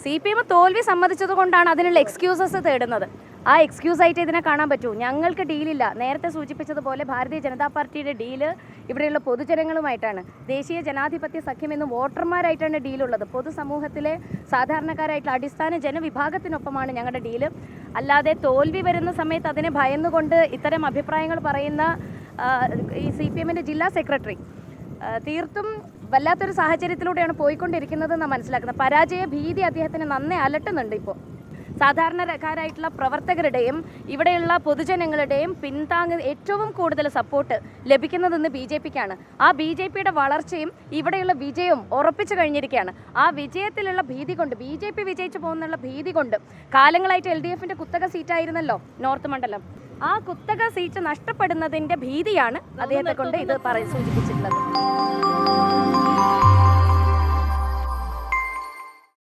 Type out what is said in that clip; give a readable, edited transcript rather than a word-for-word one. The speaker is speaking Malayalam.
CPM തോൽവി സമ്മതിച്ചതുകൊണ്ടാണ് അതിനുള്ള എക്സ്ക്യൂസസ് തേടുന്നത്. ആ എക്സ്ക്യൂസായിട്ട് ഇതിനെ കാണാൻ പറ്റൂ. ഞങ്ങൾക്ക് ഡീലില്ല. നേരത്തെ സൂചിപ്പിച്ചതുപോലെ ഭാരതീയ ജനതാ പാർട്ടിയുടെ ഡീല് ഇവിടെയുള്ള പൊതുജനങ്ങളുമായിട്ടാണ്. ദേശീയ ജനാധിപത്യ സഖ്യം എന്നും വോട്ടർമാരായിട്ടാണ് ഡീലുള്ളത്. പൊതുസമൂഹത്തിലെ സാധാരണക്കാരായിട്ടുള്ള അടിസ്ഥാന ജനവിഭാഗത്തിനൊപ്പമാണ് ഞങ്ങളുടെ ഡീല്. അല്ലാതെ തോൽവി വരുന്ന സമയത്ത് അതിനെ ഭയന്നുകൊണ്ട് ഇത്തരം അഭിപ്രായങ്ങൾ പറയുന്ന ഈ CPMൻ്റെ ജില്ലാ സെക്രട്ടറി തീർത്തും വല്ലാത്തൊരു സാഹചര്യത്തിലൂടെയാണ് പോയിക്കൊണ്ടിരിക്കുന്നതെന്ന് മനസ്സിലാക്കുന്നത്. പരാജയ ഭീതി അദ്ദേഹത്തിന് നന്നേ അലട്ടുന്നുണ്ട്. ഇപ്പോൾ സാധാരണക്കാരായിട്ടുള്ള പ്രവർത്തകരുടെയും ഇവിടെയുള്ള പൊതുജനങ്ങളുടെയും ഏറ്റവും കൂടുതൽ സപ്പോർട്ട് ലഭിക്കുന്നതെന്ന് BJPക്കാണ്. ആ BJPയുടെ വളർച്ചയും ഇവിടെയുള്ള വിജയവും ഉറപ്പിച്ചു കഴിഞ്ഞിരിക്കുകയാണ്. ആ വിജയത്തിലുള്ള ഭീതി കൊണ്ട് BJP വിജയിച്ചു പോകുന്നുള്ള ഭീതി കൊണ്ട് കാലങ്ങളായിട്ട് LDFൻ്റെ കുത്തക സീറ്റായിരുന്നല്ലോ നോർത്ത് മണ്ഡലം. ആ കുത്തക സീറ്റ് നഷ്ടപ്പെടുന്നതിൻ്റെ ഭീതിയാണ് അദ്ദേഹത്തെ കൊണ്ട് ഇത് സൂചിപ്പിച്ചിട്ടുള്ളത്.